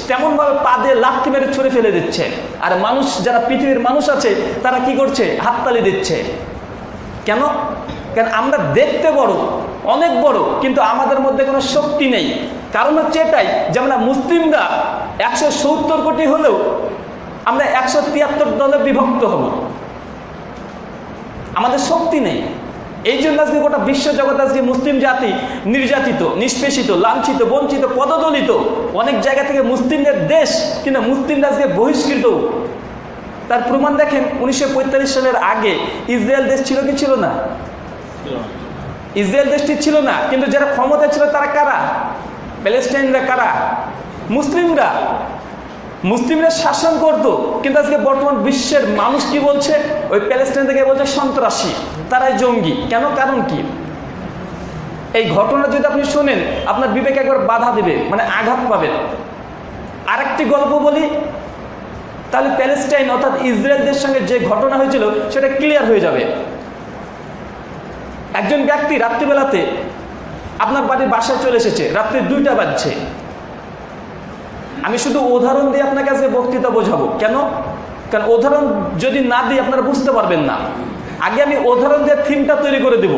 তেমনভাবে পা দিয়ে লাথি মেরে ছুঁড়ে ফেলে দিচ্ছে, আর মানুষ যারা পৃথিবীর মানুষ আছে তারা কি করছে? হাততালি দিচ্ছে। কেন? কারণ আমরা দেখতে বড়, অনেক বড়, কিন্তু আমাদের মধ্যে কোনো শক্তি নেই। কারণ হচ্ছে এটাই যে আমরা মুসলিমরা 170 কোটি হলেও আমরা 173 দলে বিভক্ত হব, আমাদের শক্তি নেই। এই জন্য আজকে গোটা বিশ্বজগৎ আজকে মুসলিম জাতি নির্যাতিত, নিষ্পেষিত, লাঞ্ছিত, বঞ্চিত, পদদলিত। অনেক জায়গা থেকে মুসলিমদের দেশ, কিন্তু মুসলিমরা আজকে বহিষ্কৃত। তার প্রমাণ দেখেন, 1945 সালের আগে ইসরায়েল দেশ ছিল কি ছিল না? ইসরায়েল দেশটি ছিল না, কিন্তু যারা ক্ষমতা ছিল তারা কারা? প্যালেস্টাইনরা কারা? মুসলিমরা। মুসলিমরা শাসন করত, কিন্তু আজকে বর্তমান বিশ্বের মানুষ কি বলছে? ওই প্যালেস্টাইন থেকে বলছে সন্ত্রাসী, তারাই জঙ্গি। কেন? কারণ কি? এই ঘটনা যদি আপনি শোনেন আপনার বিবেকে একবার বাধা দিবে, মানে আঘাত পাবেন। আরেকটি গল্প বলি, তাহলে প্যালেস্টাইন অর্থাৎ ইসরায়েলদের সঙ্গে যে ঘটনা হয়েছিল সেটা ক্লিয়ার হয়ে যাবে। একজন ব্যক্তি রাত্রিবেলাতে আপনার বাড়ির বাসায় চলে এসেছে, রাত্রি 2টা বাজছে। আমি শুধু উদাহরণ দিয়ে আপনাকে আজকে বক্তৃতা বোঝাবো। কেন? কারণ উদাহরণ যদি না দিই আপনারা বুঝতে পারবেন না। আগে আমি উদাহরণ দিয়ে থিমটা তৈরি করে দেব,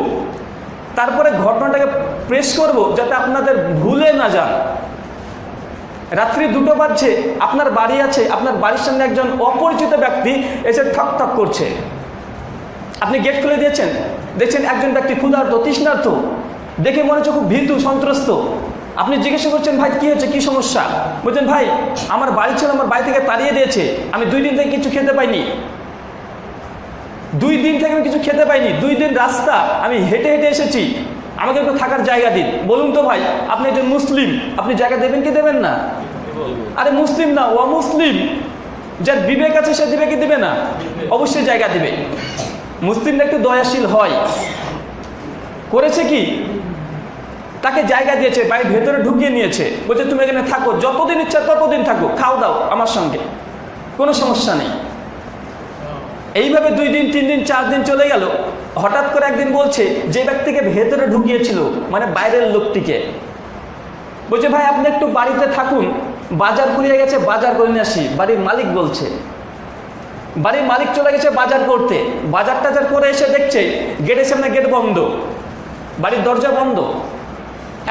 তারপরে ঘটনাটাকে প্রেস করব যাতে আপনাদের ভুলে না যান। রাত্রি 2টো বাজছে, আপনার বাড়ি আছে, আপনার বাড়ির সামনে একজন অপরিচিত ব্যক্তি এসে ঠক ঠক করছে। আপনি গেট খুলে দিয়েছেন, দেখছেন একজন ব্যক্তি ক্ষুধার্ত, তৃষ্ণার্ত, দেখে মনে হচ্ছে খুব ভীতু, সন্ত্রস্ত। আপনি জিজ্ঞাসা করছেন, ভাই কি হয়েছে, কি সমস্যা? বলছেন, ভাই আমার বাড়ি ছিল, আমার বাড়ি থেকে তাড়িয়ে দিয়েছে, আমি 2 দিন থেকে কিছু খেতে পাইনি। 2 দিন থেকে আমি কিছু খেতে পাইনি, 2 দিন রাস্তা আমি হেঁটে হেঁটে এসেছি, আমাকে একটু থাকার জায়গা দিন। বলুন তো ভাই, আপনি একজন মুসলিম, আপনি জায়গা দেবেন কি দেবেন না? আরে মুসলিম না, অমুসলিম, যার বিবেক আছে সে দিবে কি দিবে না? অবশ্যই জায়গা দিবে। মুসলিমরা একটু দয়াশীল হয়, করেছে কি? তাকে জায়গা দিয়েছে, বাড়ির ভেতরে ঢুকিয়ে নিয়েছে, বলছে তুমি এখানে থাকো, যতদিন ইচ্ছা ততদিন থাকো, খাও দাও আমার সঙ্গে, কোনো সমস্যা নেই। এইভাবে 2 দিন 3 দিন 4 দিন চলে গেল। হঠাৎ করে একদিন বলছে, যে ব্যক্তিকে ভেতরে ঢুকিয়েছিল, মানে বাইরের লোকটিকে, বলছে ভাই আপনি একটু বাড়িতে থাকুন, বাজার ফুরিয়ে গেছে, বাজার করে নিয়ে আসি। বাড়ির মালিক বলছে। বাড়ির মালিক চলে গেছে বাজার করতে, বাজার টাজার করে এসে দেখছে গেটের সামনে গেট বন্ধ, বাড়ির দরজা বন্ধ।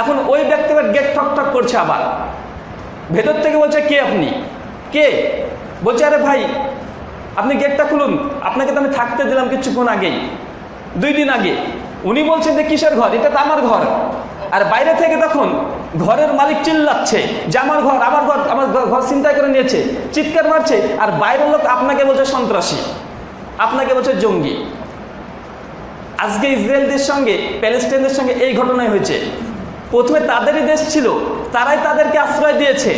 এখন ওই ব্যক্তি গেট ঠক ঠক করছে, আবার ভেতর থেকে বলছে, কে আপনি? কে? বলছে, আরে ভাই আপনি গেটটা খুলুন, আপনাকে তো আমি থাকতে দিলাম কিছুক্ষণ আগেই, 2 দিন আগে। উনি বলছেন যে কিসের ঘর? এটা তো আমার ঘর। আর বাইরে থেকে তখন ঘরের মালিক চিল্লাচ্ছে যে আমার ঘর, আমার ঘর, আমার ঘর ছিনতাই করে নিয়েছে, চিৎকার মারছে। আর বাইরের লোক আপনাকে বলছে সন্ত্রাসী, আপনাকে বলছে জঙ্গি। আজকে ইসরায়েলদের সঙ্গে প্যালেস্টাইনদের সঙ্গে এই ঘটনাই হয়েছে। প্রথমে তাদেরই দেশ ছিল, তারাই তাদেরকে আশ্রয় দিয়েছে।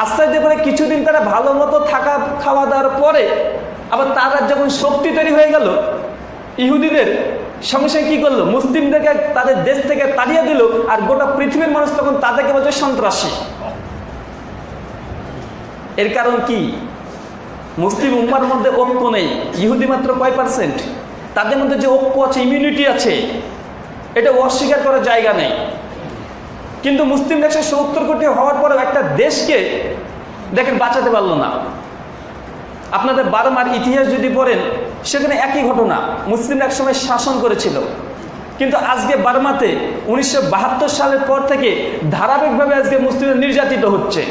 আশ্রয় দিয়ে পরে কিছুদিন তারা ভালো মতো থাকা খাওয়া দাওয়ার পরে আবার তারা যখন শক্তি তৈরি হয়ে গেল, ইহুদিদের সঙ্গে সঙ্গে কী করলো? মুসলিমদেরকে তাদের দেশ থেকে তাড়িয়ে দিল। আর গোটা পৃথিবীর মানুষ তখন তাদেরকে বলছে সন্ত্রাসী। এর কারণ কি? মুসলিম উম্মার মধ্যে ঐক্য নেই। ইহুদি মাত্র কয় %? তাদের মধ্যে যে ঐক্য আছে, ইমিউনিটি আছে, এটা অস্বীকার করার জায়গা নেই। কিন্তু মুসলিম 170 কোটি হওয়ার পরেও একটা দেশকে দেখেন বাঁচাতে পারলো না। আপনাদের বার্মার ইতিহাস যদি পড়েন, সেখানে একই ঘটনা। মুসলিমরা একসময় শাসন করেছিল, কিন্তু আজকে বার্মাতে 1972 সালের পর থেকে ধারাবাহিকভাবে আজকে মুসলিমরা নির্যাতিত হচ্ছে।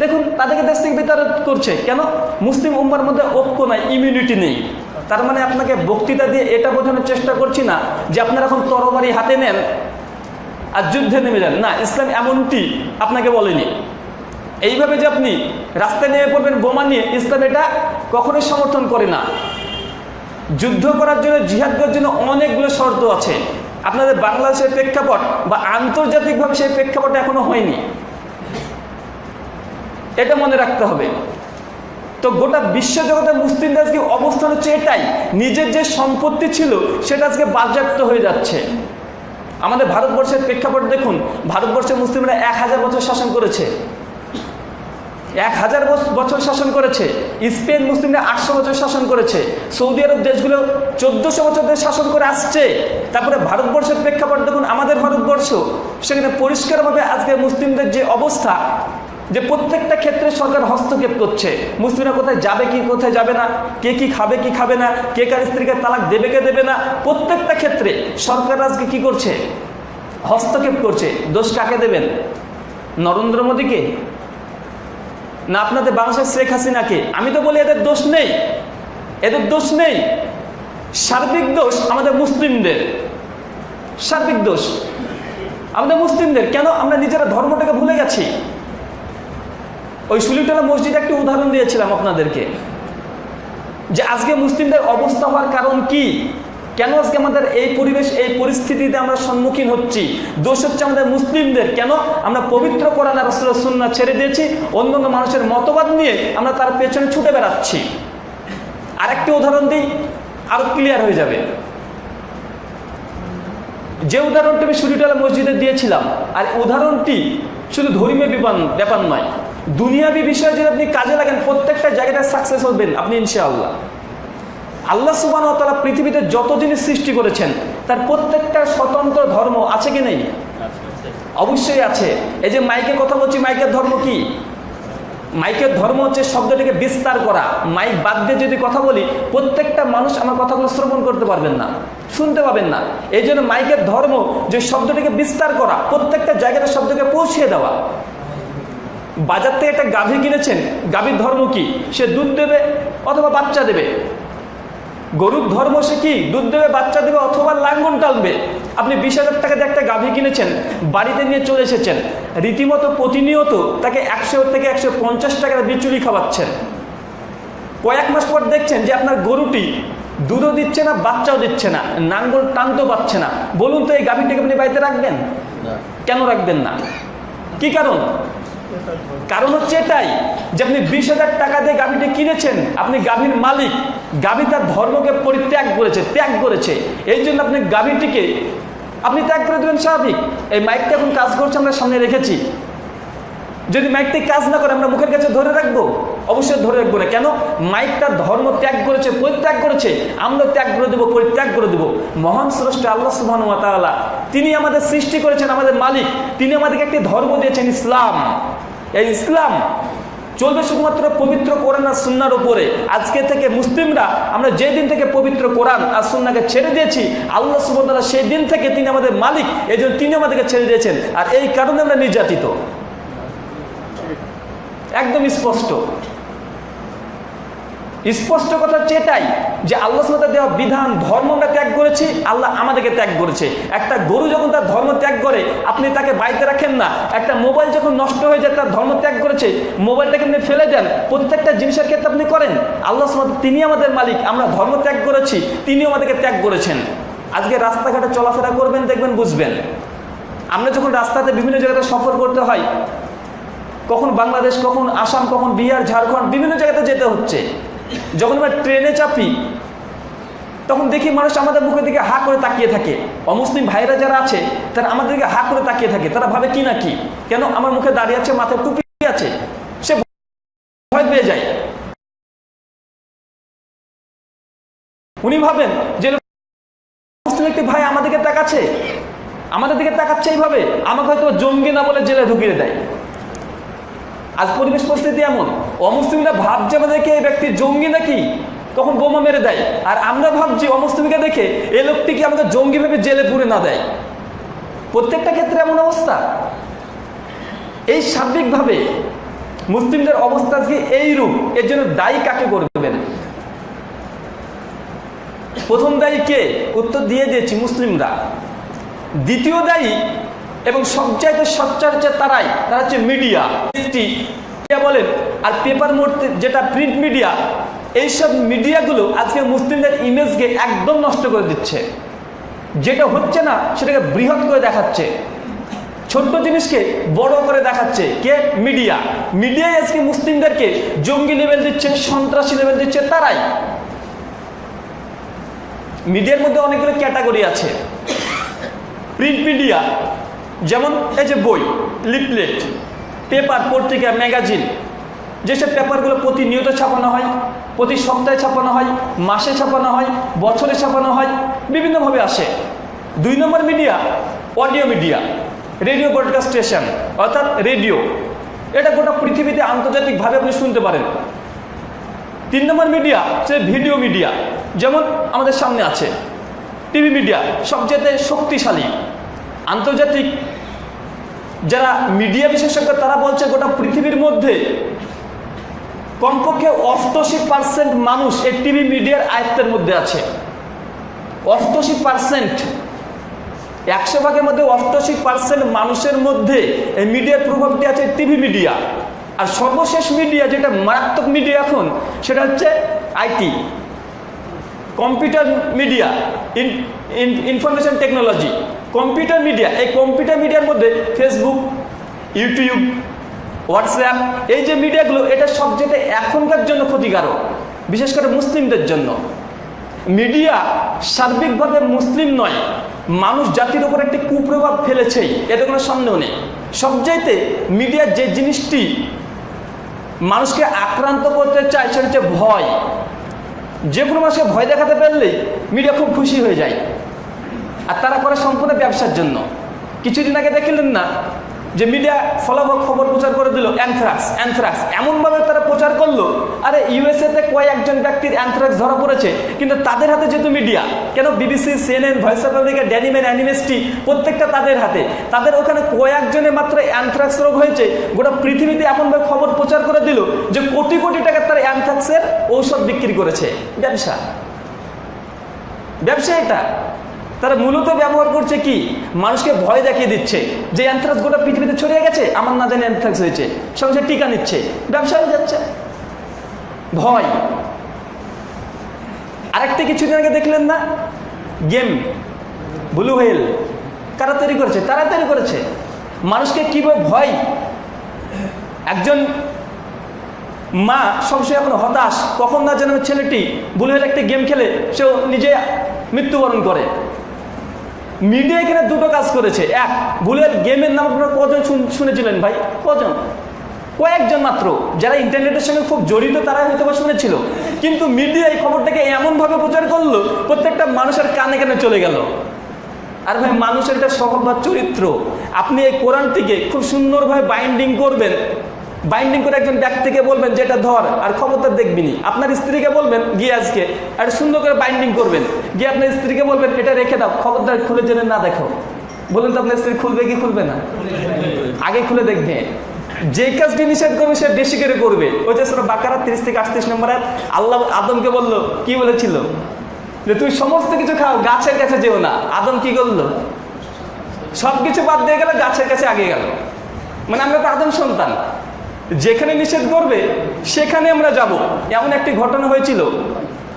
দেখুন তাদেরকে দেশ থেকে বিতাড়িত করছে। কেন? মুসলিম উম্মার মধ্যে ঐক্য নাই, ইমিউনিটি নেই। তার মানে আপনাকে বক্তৃতা দিয়ে এটা বোঝানোর চেষ্টা করছি না যে আপনারা এখন তরবারি হাতে নেন আর যুদ্ধে নেমে যান। না, ইসলাম এমনটি আপনাকে বলেনি। এইভাবে যে আপনি রাস্তায় নেমে পড়বেন বোমা নিয়ে, ইসলাম এটা কখনোই সমর্থন করে না। যুদ্ধ করার জন্য, জিহাদ করার জন্য অনেকগুলো শর্ত আছে। আপনাদের বাংলাদেশের প্রেক্ষাপট বা আন্তর্জাতিকভাবে সেই প্রেক্ষাপট এখনো হয়নি, এটা মনে রাখতে হবে। তো গোটা বিশ্বজগতের মুসলিমদের আজকে অবস্থান হচ্ছে এটাই, নিজের যে সম্পত্তি ছিল সেটা আজকে বাজেয়াপ্ত হয়ে যাচ্ছে। আমাদের ভারতবর্ষের প্রেক্ষাপট দেখুন, ভারতবর্ষের মুসলিমরা 1000 বছর শাসন করেছে, 1000 বছর শাসন করেছে। স্পেন মুসলিমরা 800 বছর শাসন করেছে। সৌদি আরব দেশগুলো 1400 বছর ধরে শাসন করে আসছে। তারপরে ভারতবর্ষের প্রেক্ষাপট দেখুন, আমাদের ভারতবর্ষ, সেখানে পরিষ্কারভাবে আজকে মুসলিমদের যে অবস্থা, যে প্রত্যেকটা ক্ষেত্রে সরকার হস্তক্ষেপ করছে, মুসলিমরা কোথায় যাবে কি কোথায় যাবে না, কে কি খাবে কি খাবে না, কে কার স্ত্রীকে তালাক দেবে কে দেবে না, প্রত্যেকটা ক্ষেত্রে সরকার আজকে কি করছে, হস্তক্ষেপ করছে। দোষ কাকে দেবেন? নরেন্দ্র মোদীকে না আপনাদের বাংলাদেশের শেখ হাসিনাকে? আমি তো বলি এদের দোষ নেই, এদের দোষ নেই, সার্বিক দোষ আমাদের মুসলিমদের, সার্বিক দোষ আমাদের মুসলিমদের। কেন? আমরা নিজেরা ধর্মটাকে ভুলে গেছি। ওই সুলিতলা মসজিদে একটি উদাহরণ দিয়েছিলাম আপনাদেরকে, যে আজকে মুসলিমদের অবস্থা হওয়ার কারণ কি, কেন আজকে আমাদের এই পরিবেশ এই পরিস্থিতিতে আমরা সম্মুখীন হচ্ছি। দোষ হচ্ছে আমাদের মুসলিমদের। কেন? আমরা পবিত্র কোরআন আর রাসূলের সুন্নাহ ছেড়ে দিয়েছি, অন্যান্য মানুষের মতবাদ নিয়ে আমরা তার পেছনে ছুটে বেড়াচ্ছি। আরেকটি উদাহরণ দিই, আরো ক্লিয়ার হয়ে যাবে। যে উদাহরণটি আমি সুলিতলা মসজিদে দিয়েছিলাম, আর উদাহরণটি শুধু ধর্মীয় ব্যাপার নয়, দুনিয়াবী বিষয়ে যদি আপনি কাজে লাগেন প্রত্যেকটা জায়গায় সাকসেস হবেন আপনি ইনশাআল্লাহ। আল্লাহ সুবহানাহু ওয়া তাআলা পৃথিবীতে যত জিনিস সৃষ্টি করেছেন তার প্রত্যেকটা স্বতন্ত্র ধর্ম আছে কি নেই? অবশ্যই আছে। এই যে মাইকে কথা বলছি, মাইকের ধর্ম কি? মাইকের ধর্ম হচ্ছে শব্দটিকে বিস্তার করা। মাইক বাদ দিয়ে যদি কথা বলি প্রত্যেকটা মানুষ আমার কথাগুলো শ্রবণ করতে পারবেন না, শুনতে পাবেন না। এই জন্য মাইকের ধর্ম যে শব্দটিকে বিস্তার করা, প্রত্যেকটা জায়গাতে শব্দকে পৌঁছিয়ে দেওয়া। বাজার থেকে একটা গাভী কিনেছেন, গাভীর ধর্ম কি? সে দুধ দেবে অথবা বাচ্চা দেবে। গরুর ধর্ম সে কি? দুধ দেবে, বাচ্চা দেবে অথবা লাঙ্গল টানবে। আপনি 20,000 টাকা দিয়ে একটা গাভী কিনেছেন, বাড়িতে নিয়ে চলে এসেছেন, রীতিমতো প্রতিনিয়ত তাকে 100 থেকে 150 টাকার বিচুলি খাওয়াচ্ছেন। কয়েক মাস পর দেখছেন যে আপনার গরুটি দুধও দিচ্ছে না, বাচ্চাও দিচ্ছে না, নাঙ্গল টানতেও পারছে না। বলুন তো এই গাভীটাকে আপনি বাড়িতে রাখবেন? কেন রাখবেন না? কি কারণ? কারণ হচ্ছে এটাই যে আপনি 20,000 টাকা দিয়ে গাভীটি কিনেছেন, আপনি গাভীর মালিক, গাভী তার ধর্মকে পরিত্যাগ করেছে, ত্যাগ করেছে, এই জন্য আপনি গাভীটিকে আপনি ত্যাগ করে দেবেন। স্বাভাবিক। এই মাইকটা এখন কাজ করছে, আমরা সামনে রেখেছি, যদি মাইকটি কাজ না করে আমরা মুখের কাছে ধরে রাখবো? অবশ্যই ধরে রাখবো না। কেন? মাইকটা ধর্ম ত্যাগ করেছে, পরিত্যাগ করেছে, আমরা ত্যাগ করে দেবো, পরিত্যাগ করে দেবো। মহান স্রষ্টা আল্লাহ সুবহানাহু ওয়া তাআলা তিনি আমাদের সৃষ্টি করেছেন, আমাদের মালিক, তিনি আমাদেরকে একটি ধর্ম দিয়েছেন, ইসলাম। এই ইসলাম চলবে শুধুমাত্র পবিত্র কোরআন আর সুন্নাহর উপরে। আজকে থেকে মুসলিমরা আমরা যে দিন থেকে পবিত্র কোরআন আর সুন্নাহকে ছেড়ে দিয়েছি, আল্লাহ সুবহানাহু ওয়া তাআলা সেই দিন থেকে তিনি আমাদের মালিক, এই জন্য তিনি আমাদেরকে ছেড়ে দিয়েছেন। আর এই কারণে আমরা নির্যাতিত, একদম স্পষ্ট। স্পষ্ট কথা হচ্ছে এটাই যে আল্লাহ সুবহানাহু ওয়া তাআলা দেওয়া বিধান ধর্ম আমরা ত্যাগ করেছি, আল্লাহ আমাদেরকে ত্যাগ করেছে। একটা গরু যখন তার ধর্ম ত্যাগ করে আপনি তাকে বাড়িতে রাখেন না। একটা মোবাইল যখন নষ্ট হয়ে যায়, তার ধর্ম ত্যাগ করেছে, মোবাইলটাকে আপনি ফেলে দেন। প্রত্যেকটা জিনিসের ক্ষেত্রে আপনি করেন। আল্লাহ সুবহানাহু ওয়া তাআলা তিনি আমাদের মালিক, আমরা ধর্ম ত্যাগ করেছি, তিনিও আমাদেরকে ত্যাগ করেছেন। আজকে রাস্তাঘাটে চলাফেরা করবেন, দেখবেন, বুঝবেন। আমরা যখন রাস্তাতে বিভিন্ন জায়গাতে সফর করতে হয়, কখন বাংলাদেশ, কখন আসাম, কখন বিহার, ঝাড়খণ্ড, বিভিন্ন জায়গাতে যেতে হচ্ছে। যখন আমরা ট্রেনে চাপি তখন দেখি মানুষ আমাদের মুখের দিকে হা করে তাকিয়ে থাকে। অমুসলিম ভাইরা যারা আছে তারা আমাদের দিকে হা করে তাকিয়ে থাকে। তারা ভাবে কি না কি, কেন আমার মুখে দাঁড়িয়ে আছে, মাথায় টুপি আছে, সে ভয় পেয়ে যায়। উনি ভাবেন যে মুসলিম একটি ভাই আমাদেরকে তাকাচ্ছে, আমাদের দিকে তাকাচ্ছে এইভাবে, আমাকে হয়তো জঙ্গি না বলে জেলে ঢুকিয়ে দেয়। আজ পরিবেশ পরিস্থিতি এমন, অমুসলিমরা ভাবছে আমাদেরকে এই ব্যক্তি জঙ্গি নাকি, কখন বোমা মেরে দেয়। আর আমরা ভাবছি অমুসলিমকে দেখে এই লোকটি কি আমাকে জঙ্গি ভেবে জেলে পুরে না দেয়। প্রত্যেকটা ক্ষেত্রে এমন অবস্থা। এই সার্বিকভাবে মুসলিমদের অবস্থা আজকে এইরূপ। এর জন্য দায়ী কাকে করবেন? প্রথম দায়ী কে? উত্তর দিয়ে দিয়েছি, মুসলিমরা। দ্বিতীয় দায়ী এবং সবচাইতে সোচ্চার হচ্ছে তারাই, তারা হচ্ছে মিডিয়া বলেন আর পেপার মোড়তে যেটা প্রিন্ট মিডিয়া, এইসব মিডিয়াগুলো আজকে মুসলিমদের ইমেজকে একদম নষ্ট করে দিচ্ছে। যেটা হচ্ছে না সেটাকে বৃহৎ করে দেখাচ্ছে, ছোট্ট জিনিসকে বড় করে দেখাচ্ছে। কে? মিডিয়া। মিডিয়ায় আজকে মুসলিমদেরকে জঙ্গি লেভেল দিচ্ছে, সন্ত্রাসী লেভেল দিচ্ছে তারাই। মিডিয়ার মধ্যে অনেকগুলো ক্যাটাগরি আছে। প্রিন্ট মিডিয়া যেমন এই যে বই, লিফলেট, পেপার, পত্রিকা, ম্যাগাজিন, যেসব পেপারগুলো প্রতিনিয়ত ছাপানো হয়, প্রতি সপ্তাহে ছাপানো হয়, মাসে ছাপানো হয়, বছরে ছাপানো হয়, বিভিন্নভাবে আসে। 2 number media audio media, radio broadcast station, অর্থাৎ রেডিও। এটা গোটা পৃথিবীতে আন্তর্জাতিকভাবে আপনি শুনতে পারেন। 3 নম্বর মিডিয়া সে ভিডিও মিডিয়া, যেমন আমাদের সামনে আছে টিভি মিডিয়া, সবচেয়ে শক্তিশালী। আন্তর্জাতিক যারা মিডিয়া বিশেষজ্ঞ তারা বলছে গোটা পৃথিবীর মধ্যে কমপক্ষে 88% মানুষ এই টিভি মিডিয়ার আয়ত্তের মধ্যে আছে। 88%, 100 ভাগের মধ্যে 88% মানুষের মধ্যে এই মিডিয়ার প্রভাবটি আছে টিভি মিডিয়া। আর সর্বশেষ মিডিয়া যেটা মারাত্মক মিডিয়া এখন, সেটা হচ্ছে IT, computer media, information technology, computer media. এই কম্পিউটার মিডিয়ার মধ্যে ফেসবুক, ইউটিউব, হোয়াটসঅ্যাপ, এই যে মিডিয়াগুলো, এটা সবচেয়ে এখনকার জন্য ক্ষতিকারক, বিশেষ করে মুসলিমদের জন্য। মিডিয়া সার্বিকভাবে মুসলিম নয়, মানুষ জাতির উপর একটি কুপ্রভাব ফেলেছেই, এতে কোনো সন্দেহ নেই। সবচাইতে মিডিয়া যে জিনিসটি মানুষকে আক্রান্ত করতে চায় সেটা হচ্ছে ভয়। যে কোনো মানুষকে ভয় দেখাতে পারলেই মিডিয়া খুব খুশি হয়ে যায়, আর তারা করে সম্পূর্ণ ব্যবসার জন্য। কিছুদিন আগে দেখলেন না যে মিডিয়া ফলাফল খবর প্রচার করে দিল অ্যানথ্রাক্স, এমনভাবে তারা প্রচার করলো, আরে ইউএসএতে কয়েকজন ব্যক্তির অ্যানথ্রাক্স ধরা পড়েছে, কিন্তু তাদের হাতে যেহেতু মিডিয়া, কেন BBC, CNN, voice of America, ড্যানিম্যান, অ্যানিমেস্টি, প্রত্যেকটা তাদের হাতে, তাদের ওখানে কয়েকজনে মাত্র অ্যানথ্রাক্স রোগ হয়েছে, গোটা পৃথিবীতে এমনভাবে খবর প্রচার করে দিল যে কোটি কোটি টাকার তারা অ্যানথ্রাক্সের ঔষধ বিক্রি করেছে। ব্যবসা এটা। তারা মূলত ব্যবহার করছে কি, মানুষকে ভয় দেখিয়ে দিচ্ছে যে অ্যানথ্রাক্স গোটা পৃথিবীতে ছড়িয়ে গেছে, আমার না জানি অ্যানথ্রাক্স হয়েছে, সঙ্গে টিকা নিচ্ছে, ব্যবসা হয়ে যাচ্ছে, ভয়। আরেকটা কিছুদিন আগে দেখলেন না, গেম ব্লু হোয়েল, কারা তৈরি করেছে? তারা তৈরি করেছে। মানুষকে কিভাবে ভয়, একজন মা সবসময় এখন হতাশ, কখন না যেন ছেলেটি ব্লু হোয়েল একটা গেম খেলে সেও নিজে মৃত্যুবরণ করে। মিডিয়া এখানে দুটো কাজ করেছে। এক, ভুলের গেমের নাম আপনারা কজন শুনেছিলেন ভাই? কজন? কয়েকজন মাত্র, যারা ইন্টারনেটের সঙ্গে খুব জড়িত তারা হয়তো বা শুনেছিল, কিন্তু মিডিয়া এই খবরটাকে এমনভাবে প্রচার করলো প্রত্যেকটা মানুষের কানে কানে চলে গেল। আর ভাই, মানুষের একটা স্বভাব বা চরিত্র, আপনি এই কোরআনটিকে খুব সুন্দরভাবে বাইন্ডিং করবেন, বাইন্ডিং করে একজন ব্যক্তিকে বলবেন যেটা ধর, আর খবরটা দেখবিনি। আপনার স্ত্রীকে বলবেন গিয়ে আজকে একটা সুন্দর করে বাইন্ডিং করবেন, গিয়ে আপনার স্ত্রীকে বলবেন এটা রেখে দাও, খবরদার খুলে জেনে না দেখো। বলুন তো আপনার স্ত্রী খুলবে কি খুলবে না? আগে খুলে দেখবে। যে কাজটি নিষেধ করবে সে বেশি করে করবে। ওই যে সূরা বাকারা 30 থেকে 38 নম্বর আয়াত, আল্লাহ আদমকে বললো, কি বলেছিল? যে তুই সমস্ত কিছু খাও, গাছের কাছে যেও না। আদম কি করলো? সবকিছু বাদ দিয়ে গেল, গাছের কাছে আগে গেল। মানে আমরা তো আদম সন্তান, যেখানে নিষেধ করবে সেখানে আমরা যাব। এমন একটি ঘটনা হয়েছিল,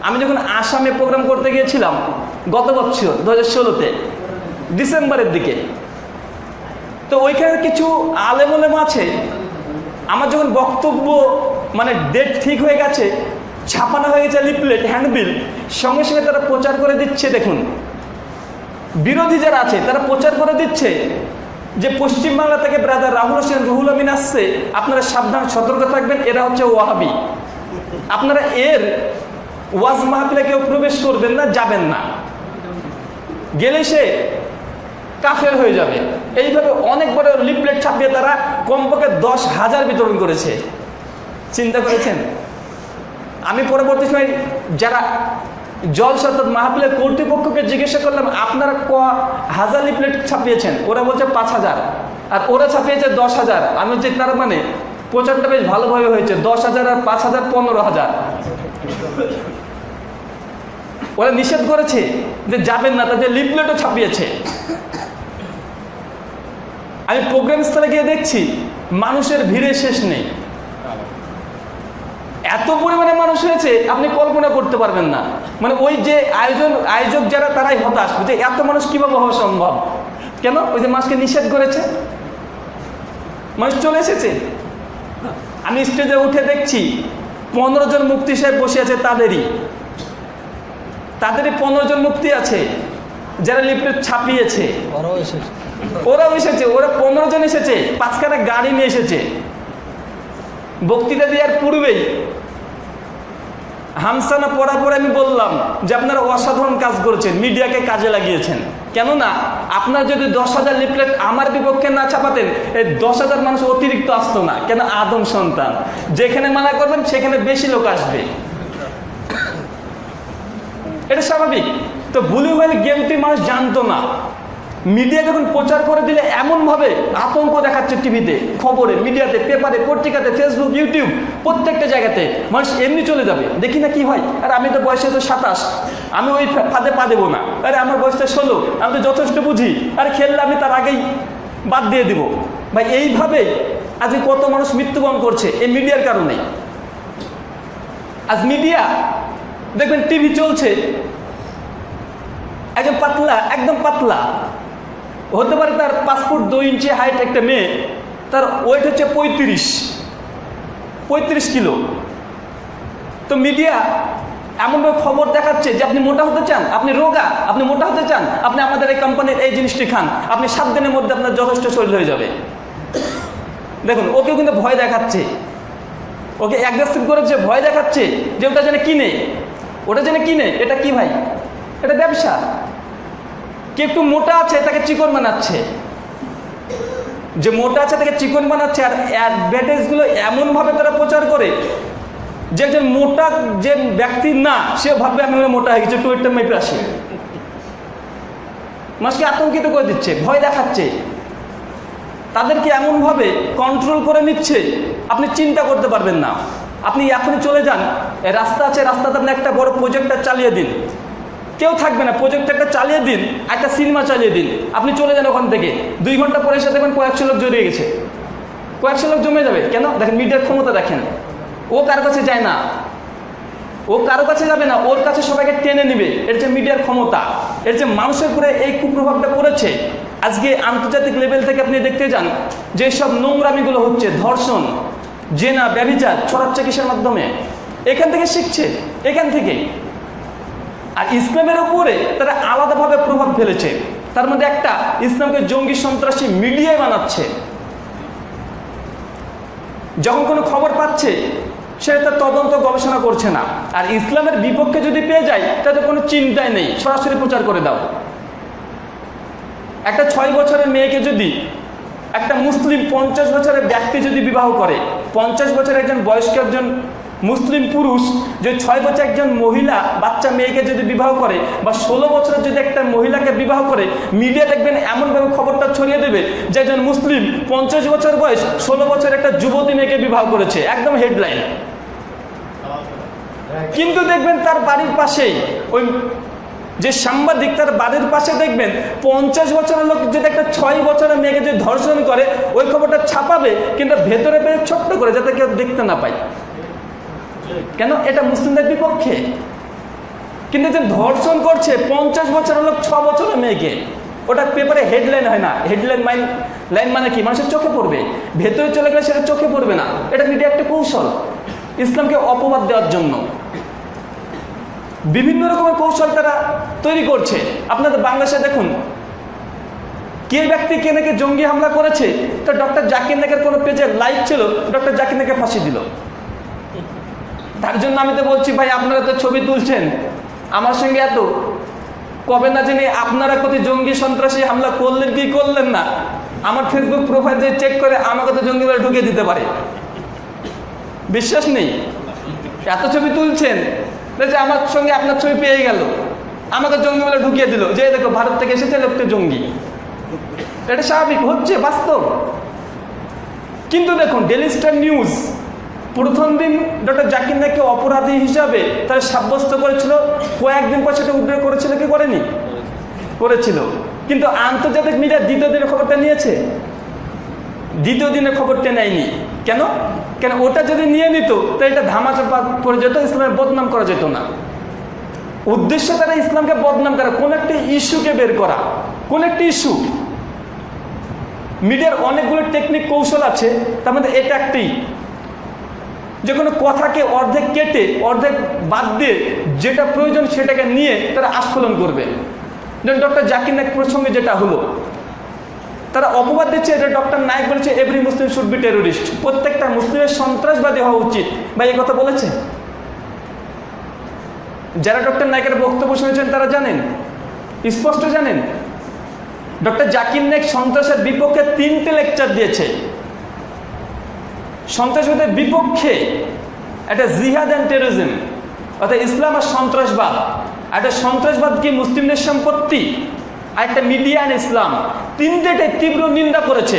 আমি যখন আসামে প্রোগ্রাম করতে গিয়েছিলাম গত বছর 2016-তে ডিসেম্বরের দিকে, তো ওইখানে কিছু আলেম ওলেমা আছে, আমার যখন বক্তব্য মানে ডেট ঠিক হয়ে গেছে, ছাপানো হয়ে গেছে লিফলেট, হ্যান্ডবিল, সঙ্গে সঙ্গে তারা প্রচার করে দিচ্ছে। দেখুন, বিরোধী যারা আছে তারা প্রচার করে দিচ্ছে যে পশ্চিমবাংলা থেকে ব্রাদার রাহুল হোসেন, রুহুল আমিন আসছে, আপনারা সাবধান সতর্ক থাকবেন, এরা হচ্ছে ওয়াহাবি, আপনারা এর ওয়াজ মাহফিলে কেউ প্রবেশ করবেন না, যাবেন না, গেলে সে কাফের হয়ে যাবে। এইভাবে অনেক বড় লিফলেট ছাপিয়ে তারা কমপক্ষে 10,000 বিতরণ করেছে। চিন্তা করেছেন? আমি পরবর্তী সময় যারা জলসা মাহফিলের কর্তৃপক্ষকে জিজ্ঞাসা করলাম, আপনারা হাজার লিফলেট ছাপিয়েছেন? ওরা বলছে 5,000, আর ওরা ছাপিয়েছে 10,000। আমি বলছি তার মানে প্রচারটা বেশ ভালোভাবে হয়েছে, 10,000 আর 5,000 15,000। ওরা নিষেধ করেছে যে যাবেন না, তাদের লিফলেটও ছাপিয়েছে। আমি প্রোগ্রাম স্থলে গিয়ে দেখছি মানুষের ভিড়ে শেষ নেই, এত পরিমাণে মানুষ হয়েছে আপনি কল্পনা করতে পারবেন না। মানে ওই যে আয়োজক যারা, তারাই হতাশ যে এত মানুষ কিভাবে হওয়া সম্ভব। কেন? ওই যে মানুষকে নিষেধ করেছে, মানুষ চলে এসেছে। আমি স্টেজে উঠে দেখছি 15 জন মুফতি সাহেব বসে আছে, তাদেরই 15 জন মুফতি আছে যারা লিফলেট ছাপিয়েছে। ওরাও এসেছে, ওরা 15 জন এসেছে, 5খানা গাড়ি নিয়ে এসেছে। বক্তৃতা দেওয়ার পূর্বেই হামসানা পড়ার পরে আমি বললাম যে আপনারা অসাধারণ কাজ করেছেন, মিডিয়াকে কাজে লাগিয়েছেন। কেননা আপনার যদি 10,000 লিফলেট আমার বিপক্ষে না ছাপাতেন, এই 10,000 মানুষ অতিরিক্ত আসতো না। কেন? আদম সন্তান, যেখানে মানা করবেন সেখানে বেশি লোক আসবে, এটা স্বাভাবিক। তো ব্লু হোয়েল গেমটি মানুষ জানতো না। মিডিয়া যখন প্রচার করে দিলে এমনভাবে আতঙ্ক দেখাচ্ছে, টিভিতে, খবরে, মিডিয়াতে, পেপারে, পত্রিকাতে, ফেসবুক, ইউটিউব, প্রত্যেকটা জায়গাতে মানুষ এমনি চলে যাবে। দেখি না কি হয়, আর আমি তো বয়সে তো 27, আমি ওই ফাঁদে পা দেবো না। আরে আমার বয়সটা 16, আমি তো যথেষ্ট বুঝি, আর খেললে আমি তার আগেই বাদ দিয়ে দিব। ভাই এইভাবে আজকে কত মানুষ মৃত্যুবরণ করছে এই মিডিয়ার কারণে। আজ মিডিয়া দেখবেন টিভি চলছে, একদম পাতলা, একদম পাতলা হতে পারে, তার 5 ফুট 2 ইঞ্চি হাইট একটা মেয়ে, তার ওয়েট হচ্ছে 35 কিলো। তো মিডিয়া এমনভাবে খবর দেখাচ্ছে যে আপনি মোটা হতে চান, আপনি রোগা, আপনি মোটা হতে চান, আপনি আমাদের এই কোম্পানির এই জিনিসটি খান, আপনি 7 দিনের মধ্যে আপনার যথেষ্ট শরীর হয়ে যাবে। দেখুন, ওকেও কিন্তু ভয় দেখাচ্ছে, ওকে অ্যাগ্রেসিভ করেছে, ভয় দেখাচ্ছে যে ওটা যেন কিনে, ওটা যেন কিনে। এটা কি ভাই? এটা ব্যবসা। কে একটু মোটা আছে তাকে চিকন বানাচ্ছে, যে মোটা আছে তাকে চিকন বানাচ্ছে। আর অ্যাডভার্টাইজগুলো এমনভাবে তারা প্রচার করে যে একজন মোটা যে ব্যক্তি না, সে ভাববে আমি মোটা হয়ে গেছি, একটু ওইটা মেপে আসি। মানুষকে আতঙ্কিত করে দিচ্ছে, ভয় দেখাচ্ছে, তাদেরকে এমনভাবে কন্ট্রোল করে নিচ্ছে আপনি চিন্তা করতে পারবেন না। আপনি এখনই চলে যান, রাস্তা আছে, রাস্তাতে আপনি একটা বড় প্রজেক্টর চালিয়ে দিন, কেউ থাকবে না, প্রজেক্টরটা চালিয়ে দিন, একটা সিনেমা চালিয়ে দিন, আপনি চলে যান ওখান থেকে। 2 ঘন্টা পরে এসে দেখবেন কয়েকশো লোক জড়িয়ে গেছে, কয়েকশো লোক জমে যাবে। কেন? দেখেন মিডিয়ার ক্ষমতা দেখেন, ও কারো কাছে যায় না, ও কারো কাছে যাবে না, ওর কাছে সবাইকে টেনে নিবে। এর যে মিডিয়ার ক্ষমতা, এর যে মানুষের উপরে এই কুপ্রভাবটা পড়েছে। আজকে আন্তর্জাতিক লেভেল থেকে আপনি দেখতে যান যে সব নোংরামিগুলো হচ্ছে, ধর্ষণ, জেনা, ব্যভিচার ছড়াচ্ছে কিসের মাধ্যমে? এখান থেকে শিখছে, এখান থেকে। আর ইসলামের উপরে তারা আলাদাভাবে প্রভাব ফেলেছে। তার মধ্যে একটা, ইসলামকে জঙ্গি সন্ত্রাসী মিডিয়ায় বানাচ্ছে। যখন কোনো খবর পাচ্ছে সেটা তার তদন্ত গবেষণা করছে না। আর ইসলামের বিপক্ষে যদি পেয়ে যায় তাতে কোনো চিন্তাই নেই, সরাসরি প্রচার করে দাও। একটা 6 বছরের মেয়েকে যদি একটা মুসলিম 50 বছরের ব্যক্তি যদি বিবাহ করে, 50 বছরের একজন বয়স্ক একজন মুসলিম পুরুষ যে 6 বছর একজন মহিলা বাচ্চা মেয়েকে যদি বিবাহ করে, বা 16 বছরের যদি একটা মহিলাকে বিবাহ করে, মিডিয়া দেখবেন এমনভাবে খবরটা ছড়িয়ে দেবে যে একজন মুসলিম 50 বছর বয়স 16 বছরের একটা যুবতী মেয়েকে বিবাহ করেছে, একদম হেডলাইন। কিন্তু দেখবেন তার বাড়ির পাশেই ওই যে সাংবাদিক, তার বাড়ির পাশে দেখবেন 50 বছরের লোক যদি একটা 6 বছরের মেয়েকে যদি ধর্ষণ করে, ওই খবরটা ছাপাবে কিন্তু ভেতরে পেয়ে ছোট্ট করে, যাতে কেউ দেখতে না পায়। কেন? এটা মুসলিমদের বিপক্ষে। কিন্তু যে ধর্ষণ করছে 50 বছরের লোক 6 বছরের মেয়েকে, ওটা পেপারে হেডলাইন হয় না। হেডলাইন লাইন মানে কি? মানুষের চোখে পড়বে, ভেতরে চলে গেলে সেটা চোখে পড়বে না। এটা মিডিয়া একটা কৌশল, ইসলামকে অপবাদ দেওয়ার জন্য বিভিন্ন রকমের কৌশল তারা তৈরি করছে। আপনাদের বাংলাদেশে দেখুন, কে ব্যক্তি কে নাকি জঙ্গি হামলা করেছে, তো ডক্টর জাকির নাকের কোনো পেজে লাইক ছিল, ডক্টর জাকির নাকে ফাঁসি দিল। তার জন্য আমি তো বলছি ভাই, আপনারা তো ছবি তুলছেন আমার সঙ্গে, এত কবে না জানি আপনারা কত জঙ্গি সন্ত্রাসী হামলা করলেন কি করলেন না, আমার ফেসবুক প্রোফাইল যে চেক করে আমাকে তো জঙ্গি বলে ঢুকিয়ে দিতে পারে। বিশ্বাস নেই? এত ছবি তুলছেন যে আমার সঙ্গে আপনার ছবি পেয়ে গেল, আমাকে জঙ্গি বলে ঢুকিয়ে দিল, যে দেখো ভারত থেকে এসেছে লোকটা জঙ্গি। এটা স্বাভাবিক, হচ্ছে বাস্তব। কিন্তু দেখুন, ডেইলি স্টার নিউজ প্রথম দিন ডক্টর জাকির নাইককে অপরাধী হিসাবে তারা সাব্যস্ত করেছিল, কয়েকদিন পর সেটা উদ্ধার করেছিল কি করেনি? করেছিল। কিন্তু আন্তর্জাতিক মিডিয়া দ্বিতীয় দিনের খবরটা নিয়েছে, দ্বিতীয় দিনের খবরটা নেয়নি। কেন? কেন ওটা যদি নিয়ে নিত তো এটা ধামাচাপা পড়ে যেত, ইসলামের বদনাম করা যেত না। উদ্দেশ্য তারা ইসলামকে বদনাম করা, কোন একটা ইস্যুকে বের করা, কোন একটা ইস্যু। মিডিয়ার অনেকগুলো টেকনিক কৌশল আছে, তার মধ্যে এটা একটি, যে কোনো কথাকে অর্ধেক কেটে অর্ধেক বাদ দিয়ে যেটা প্রয়োজন সেটাকে নিয়ে তারা আস্ফলন করবে। যেমন ডক্টর জাকির নাইক প্রসঙ্গে যেটা হলো, তারা অপবাদ দিচ্ছে যে ডক্টর নাইক বলেছে every Muslim should be terrorist, প্রত্যেকটা মুসলিমের সন্ত্রাসবাদী হওয়া উচিত। বা এই কথা বলেছে? যারা ডক্টর নাইকের বক্তব্য শুনেছেন তারা জানেন, স্পষ্ট জানেন। ডক্টর জাকির নায়েক সন্ত্রাসের বিপক্ষে 3টে লেকচার দিয়েছে। সন্ত্রাসবাদের বিপক্ষে একটা জিহাদ অ্যান্ড টেরোরিজম, অর্থাৎ ইসলাম আর সন্ত্রাসবাদ, একটা সন্ত্রাসবাদ কি মুসলিমদের সম্পত্তি, আর একটা মিডিয়া অ্যান্ড ইসলাম, 3টেতে তীব্র নিন্দা করেছে।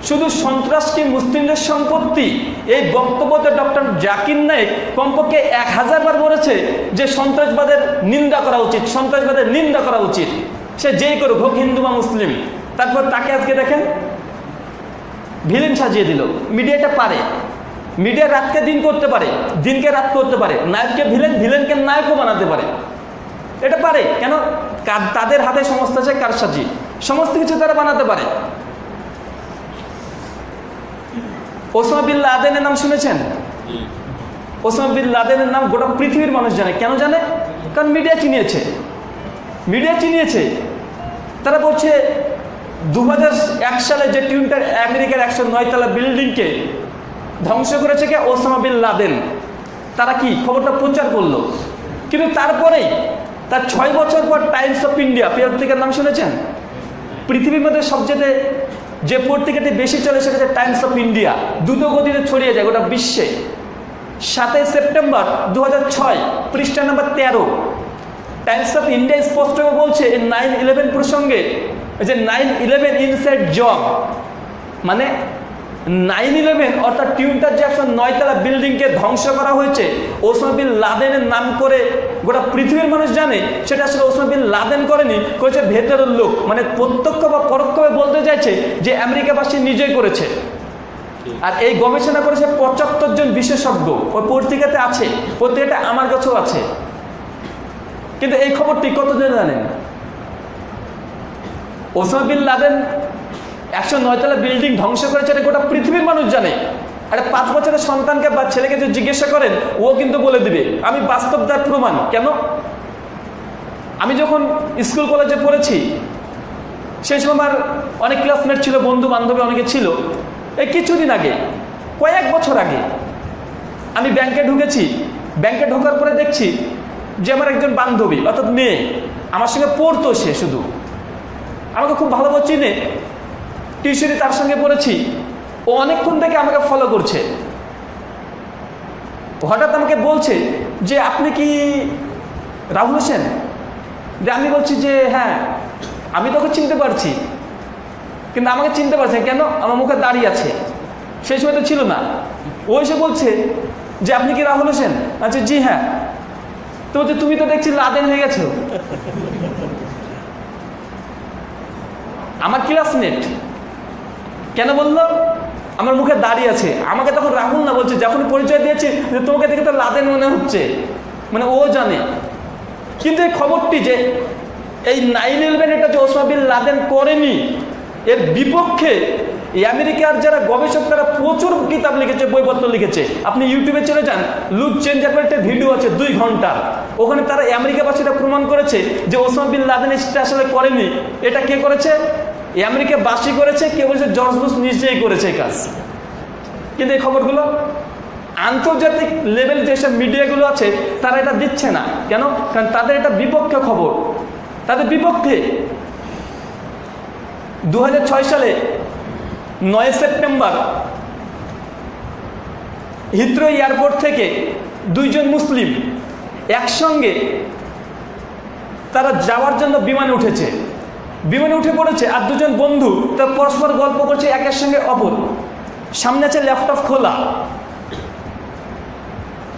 শুধু সন্ত্রাস কি মুসলিমদের সম্পত্তি, এই বক্তব্যতে ডক্টর জাকির নায়েক কমপক্ষে 1000 বার বলেছে যে সন্ত্রাসবাদের নিন্দা করা উচিত, সন্ত্রাসবাদের নিন্দা করা উচিত, সে যেই করুক, হোক হিন্দু বা মুসলিম। তারপর তাকে আজকে দেখেন ভিলেন সাজিয়ে দিল। মিডিয়াটা পারে, মিডিয়া রাতকে দিন করতে পারে, দিনকে রাত করতে পারে, নায়ককে ভিলেন, ভিলেনকে নায়কও বানাতে পারে। এটা পারে কেন? তাদের হাতে সমস্ত আছে কারসাজি, সমস্ত কিছু তারা বানাতে পারে। ওসামা বিন লাদেনের নাম শুনেছেন? ওসামা বিন লাদেনের নাম গোটা পৃথিবীর মানুষ জানে। কেন জানে? কারণ মিডিয়া চিনিয়েছে, মিডিয়া চিনিয়েছে। তারা বলছে 2001 সালে যে টুইন আমেরিকার 109 তলা বিল্ডিংকে ধ্বংস করেছে কে? Osama bin Laden. তারা কি খবরটা প্রচার করলো, কিন্তু তারপরেই তার 6 বছর পর টাইমস অফ ইন্ডিয়া পত্রিকার নাম শুনেছেন? পৃথিবীর মধ্যে সবচেয়ে যে পত্রিকাটি বেশি চলে সেটা হচ্ছে টাইমস অফ ইন্ডিয়া, দ্রুত গতিতে ছড়িয়ে যায় গোটা বিশ্বে। 7 সেপ্টেম্বর 2006 পৃষ্ঠা নাম্বার 13 টাইমস অফ ইন্ডিয়া স্পষ্ট বলছে 9/11 প্রসঙ্গে যে 9/11 ইনসাইড জব, মানে 9/11 অর্থাৎ টিউনটার যে 109 তলা বিল্ডিংকে ধ্বংস করা হয়েছে ওসামা বিন লাদেনের নাম করে গোটা পৃথিবীর মানুষ জানে, সেটা আসলে ওসামা বিন লাদেন করেনি, করেছে ভেতরের লোক। মানে প্রত্যক্ষ বা পরোক্ষভাবে বলতে চাইছে যে আমেরিকাবাসী নিজেই করেছে। আর এই গবেষণা করেছে 75 জন বিশেষজ্ঞ, ওই পত্রিকাতে আছে, পত্রিকাটা আমার কাছেও আছে। কিন্তু এই খবরটি কতজন জানেন? ওসামা বিন লাদেন 109 তলা বিল্ডিং ধ্বংস করেছে এটা গোটা পৃথিবীর মানুষ জানে। আরে 5 বছরের সন্তানকে বা ছেলেকে যদি জিজ্ঞাসা করেন ও কিন্তু বলে দিবে আমি বাস্তব তার প্রমাণ। কেন? আমি যখন স্কুল কলেজে পড়েছি সেই সময় আমার অনেক ক্লাসমেট ছিল, বন্ধু বান্ধবী অনেকে ছিল। এই কিছুদিন আগে, কয়েক বছর আগে আমি ব্যাংকে ঢুকেছি। ব্যাংকে ঢোকার পরে দেখছি যে আমার একজন বান্ধবী অর্থাৎ মেয়ে আমার সঙ্গে পড়তো, সে শুধু আমাকে খুব ভালোভাবে চিনে, টিউশনি তার সঙ্গে পড়েছি। ও অনেকক্ষণ থেকে আমাকে ফলো করছে। হঠাৎ আমাকে বলছে যে আপনি কি রাহুল হোসেন? যে আমি বলছি যে হ্যাঁ। আমি তোকে চিনতে পারছি, কিন্তু আমাকে চিনতে পারছে কেন? আমার মুখে দাঁড়িয়ে আছে, সেই সময় তো ছিল না। ও এসে বলছে যে আপনি কি রাহুল হোসেন? আচ্ছা জি হ্যাঁ। তো বলছে তুমি তো দেখছি লাদেন হয়ে গেছো। আমার ক্লাসমেট কেন বললো? আমার মুখে দাঁড়িয়ে আছে। আমাকে তখন রাহুল না বলছে, যখন পরিচয় দিয়েছে তোমাকে দেখে তো লাদেন মনে হচ্ছে, মানে ও জানে। কিন্তু এই খবরটি যে এই 9/11 এটা যে ওসামা বিন লাদেন করেনি, এর বিপক্ষে এই আমেরিকার যারা গবেষক তারা প্রচুর কিতাব লিখেছে, বইপত্র লিখেছে। আপনি ইউটিউবে চলে যান, লুক চেঞ্জার একটা ভিডিও আছে 2 ঘন্টার, ওখানে তারা আমেরিকাবাসীরা প্রমাণ করেছে যে ওসামা বিন লাদেন এটা আসলে করেনি। এটা কে করেছে? আমেরিকাবাসী করেছে। কে বলেছে? জর্জ বুশ নিজেই করেছে এই কাজ। কিন্তু এই খবরগুলো আন্তর্জাতিক লেভেল যেসব মিডিয়াগুলো আছে তারা এটা দিচ্ছে না। কেন? কারণ তাদের এটা বিপক্ষে খবর, তাদের বিপক্ষে। 2006 সালে 9 সেপ্টেম্বর হিথ্রো এয়ারপোর্ট থেকে 2 জন মুসলিম একসঙ্গে তারা যাওয়ার জন্য বিমানে উঠেছে, বিমানে উঠে পড়েছে। আর 2 জন বন্ধু তারা পরস্পর গল্প করছে একের সঙ্গে অপর। সামনে আছে ল্যাপটপ খোলা,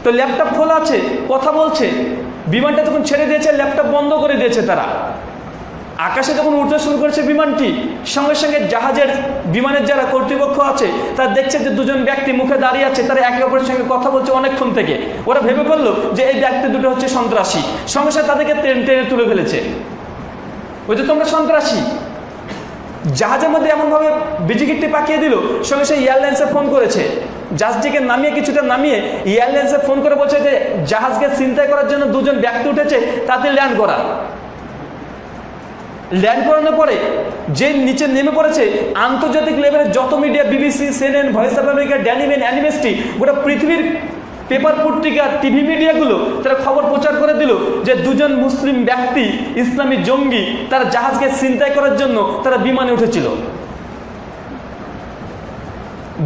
তো ল্যাপটপ খোলা আছে, কথা বলছে। বিমানটা যখন ছেড়ে দিয়েছে ল্যাপটপ বন্ধ করে দিয়েছে তারা। আকাশে যখন উঠতে শুরু করেছে বিমানটি, সঙ্গে সঙ্গে জাহাজের বিমানের যারা কর্তৃপক্ষ আছে তারা দেখছে যে 2 জন ব্যক্তি মুখে দাঁড়িয়ে আছে, তারা একে অপরের সঙ্গে কথা বলছে অনেকক্ষণ থেকে। ওরা ভেবে করলো যে এই ব্যক্তি দুটো হচ্ছে সন্ত্রাসী। সঙ্গে সঙ্গে তাদেরকে টেনে তুলে ফেলেছে, ওই যে তোমরা সন্ত্রাসী। জাহাজের মধ্যে এমনভাবে বিজিগিরটি পাঠিয়ে দিল, সঙ্গে সঙ্গে এয়ারলাইন্সে ফোন করেছে। জাহাজটিকে নামিয়ে কিছুটা নামিয়ে এয়ারলাইন্সে ফোন করে বলছে যে জাহাজকে ছিনতাই করার জন্য 2 জন ব্যক্তি উঠেছে, তাতে ল্যান্ড করা। ল্যান্ড করানোর পরে যে নিচে নেমে পড়েছে আন্তর্জাতিক লেভেলের যত media, BBC, CNN, voice of America, ড্যানিমেন, অ্যানিমেস্টি, গোটা পৃথিবীর পেপার পত্রিকা টিভি মিডিয়াগুলো তারা খবর প্রচার করে দিল যে দুজন মুসলিম ব্যক্তি ইসলামী জঙ্গি তারা জাহাজকে ছিনতাই করার জন্য তারা বিমানে উঠেছিল।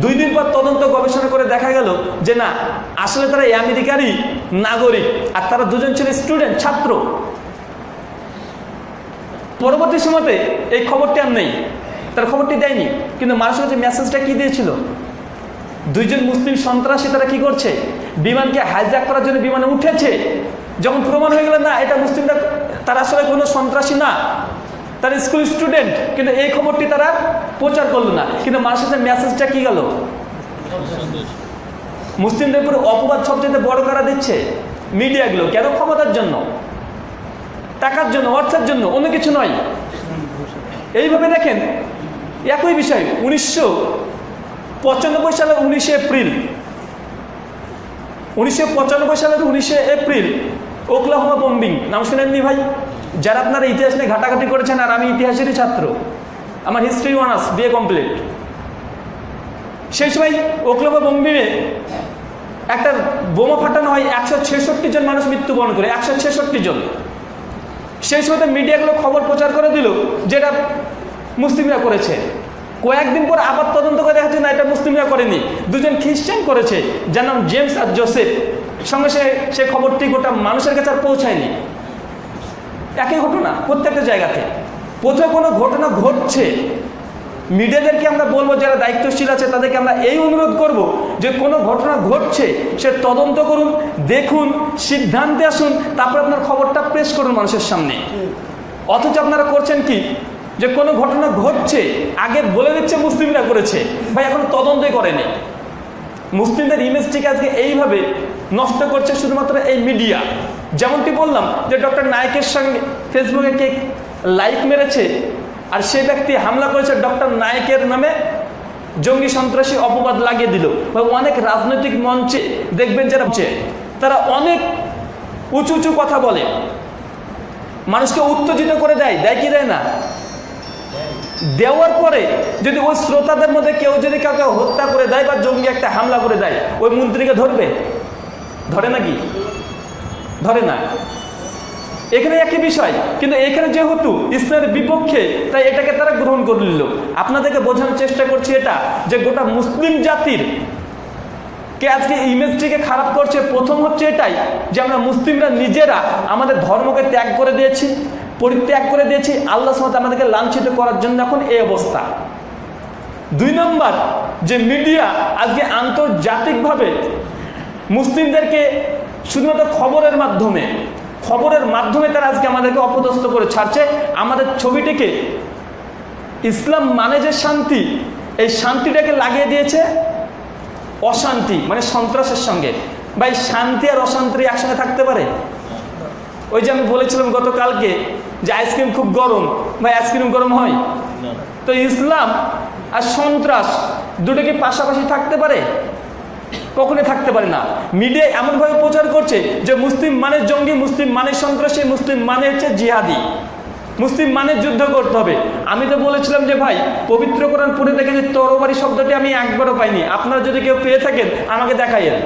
2 দিন পর তদন্ত গবেষণা করে দেখা গেল যে না, আসলে তারা আমেরিকারই নাগরিক, আর তারা দুজন ছিল স্টুডেন্ট, ছাত্র। পরবর্তী সময়তে এই খবরটি আর নেই, তার খবরটি দেয়নি, কিন্তু মানুষের কাছে মেসেজটা কি দিয়েছিল? 2 জন মুসলিম সন্ত্রাসী তারা কি করছে, বিমানকে হাইজ্যাক করার জন্য বিমানে উঠেছে। যখন প্রমাণ হয়ে গেল না এটা মুসলিমরা, তারা আসলে কোনো সন্ত্রাসী না, তারা স্কুল স্টুডেন্ট, কিন্তু এই খবরটি তারা প্রচার করলো না, কিন্তু মানুষের কাছে মেসেজটা কি গেল? মুসলিমদের উপরে অপবাদ সবচেয়ে বড় কারা দিচ্ছে? মিডিয়াগুলো। কেন? ক্ষমতার জন্য, টাকার জন্য, অর্থের জন্য, অন্য কিছু নয়। এইভাবে দেখেন একই বিষয় 1995 সালের 19 এপ্রিল 19 এপ্রিল ওকলাহোমা বম্বিং, নাম শুনেননি ভাই? যারা আপনারা ইতিহাস নিয়ে ঘাটাঘাটি করেছেন, আর আমি ইতিহাসেরই ছাত্র, আমার হিস্ট্রি অনার্স বিএ কমপ্লিট। সেই সময় ওকলাহোমা বম্বিংয়ে একটা বোমা ফাটানো হয়, 166 জন মানুষ মৃত্যুবরণ করে, 166 জন। সেই সময় মিডিয়াগুলো খবর প্রচার করে দিল যেটা মুসলিমরা করেছে। কয়েকদিন পর আবার তদন্ত করে দেখা যাচ্ছে না, এটা মুসলিমরা করেনি, 2 জন খ্রিস্টান করেছে, যার নাম জেমস আর জোসেফ। সঙ্গে সে খবরটি গোটা মানুষের কাছে আর পৌঁছায়নি। একই ঘটনা প্রত্যেকটা জায়গাতে। কোথাও কোনো ঘটনা ঘটছে, মিডিয়াদেরকে আমরা বলবো, যারা দায়িত্বশীল আছে তাদেরকে আমরা এই অনুরোধ করব যে কোনো ঘটনা ঘটছে সে তদন্ত করুন, দেখুন, সিদ্ধান্তে আসুন, তারপর আপনার খবরটা পেশ করুন মানুষের সামনে। অথচ আপনারা করছেন কি, যে কোনো ঘটনা ঘটছে আগে বলে দিচ্ছে মুসলিমরা করেছে, ভাই এখনো তদন্তই করেনি। মুসলিমদের ইমেজটিকে আজকে এইভাবে নষ্ট করছে শুধুমাত্র এই মিডিয়া। যেমনটি বললাম যে ডক্টর নায়েকের সঙ্গে ফেসবুকে কে লাইক মেরেছে, আর সে ব্যক্তি হামলা করেছে ডক্টর নায়েকের নামে, জঙ্গি সন্ত্রাসী অপবাদ লাগিয়ে দিল। অনেক রাজনৈতিক মঞ্চে দেখবেন যারা তারা অনেক উঁচু উঁচু কথা বলে, মানুষকে উত্তেজিত করে দেয় কি দেয় না? দেওয়ার পরে যদি ওই শ্রোতাদের মধ্যে কেউ যদি কাউকে হত্যা করে দেয় বা জঙ্গি একটা হামলা করে দেয়, ওই মন্ত্রীকে ধরবে? ধরে নাকি? ধরে না। এখানে একই বিষয়, কিন্তু এখানে যেহেতু ইসলামের বিপক্ষে, তাই এটাকে তারা গ্রহণ করে নিল। আপনাদেরকে বোঝানোর চেষ্টা করছি এটা, যে গোটা মুসলিম জাতির কে আজকে ইমেজটিকে খারাপ করছে। প্রথম হচ্ছে এটাই যে আমরা মুসলিমরা নিজেরা আমাদের ধর্মকে ত্যাগ করে দিয়েছি, পরিত্যাগ করে দিয়েছি, আল্লাহ সুবহানাহু আমাদেরকে লাঞ্ছিত করার জন্য এখন এই অবস্থা। 2 নম্বর, যে মিডিয়া আজকে আন্তর্জাতিকভাবে মুসলিমদেরকে শুধুমাত্র খবরের মাধ্যমে তারা আজকে আমাদেরকে অপদস্থ করে ছাড়ছে। আমাদের ছবিটিকে ইসলাম মানে যে শান্তি, এই শান্তিটাকে লাগিয়ে দিয়েছে অশান্তি, মানে সন্ত্রাসের সঙ্গে। ভাই শান্তি আর অশান্তি একসঙ্গে থাকতে পারে? ওই যে আমি বলেছিলাম গতকালকে যে আইসক্রিম খুব গরম, ভাই আইসক্রিম গরম হয়? তো ইসলাম আর সন্ত্রাস দুটো কি পাশাপাশি থাকতে পারে? কখনোই থাকতে পারে না। মিডিয়া এমনভাবে প্রচার করছে যে মুসলিম মানে জঙ্গি, মুসলিম মানে সন্ত্রাসী, মুসলিম মানে হচ্ছে জিহাদি, মুসলিম মানে যুদ্ধ করতে হবে। আমি তো বলেছিলাম যে ভাই পবিত্র কোরআন পড়ে দেখেন যে তরবারি শব্দটি আমি একবারও পাইনি। আপনারা যদি কেউ পেয়ে থাকেন আমাকে দেখাইয়েন।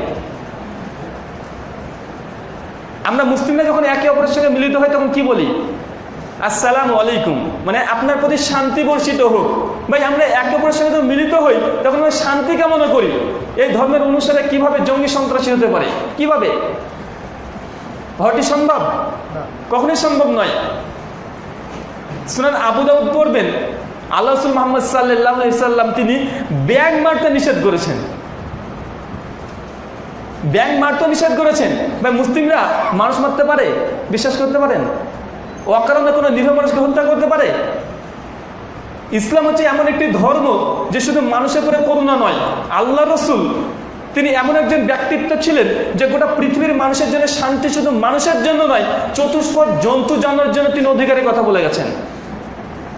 আমরা মুসলিমরা যখন একে অপরের সঙ্গে মিলিত হয় তখন কি বলি? আসসালামু আলাইকুম, মানে আপনার প্রতি শান্তি বর্ষিত হোক। ভাই আমরা একে অপরের সঙ্গে যখন মিলিত হই তখন আমরা শান্তি কামনা করি। এই ধর্মের অনুসারে কিভাবে জঙ্গি সন্ত্রাসী হতে পারে? কিভাবে? হওয়াটি সম্ভব? কখনোই সম্ভব নয়। সুনান আবু দাউদ পড়বেন, আল্লাহ রাসূল মুহাম্মদ সাল্লাল্লাহু আলাইহি সাল্লাম তিনি ব্যাঙ মারতে নিষেধ করেছেন। ব্যাঙ মারতে নিষেধ করেছেন। ভাই মুসলিমরা মানুষ মারতে পারে? বিশ্বাস করতে পারেন? অকারণে কোনো নিরীহ মানুষকে হত্যা করতে পারে? ইসলাম হচ্ছে এমন একটি ধর্ম যে শুধু মানুষের উপরে করুণা নয়, আল্লাহ রসুল তিনি এমন একজন ব্যক্তিত্ব ছিলেন যে গোটা পৃথিবীর মানুষের জন্য শান্তি শুধু মানুষের জন্য নয়, চতুষ্পদ জন্তু জানোয়ারের জন্য তিনি অধিকারের কথা বলে গেছেন।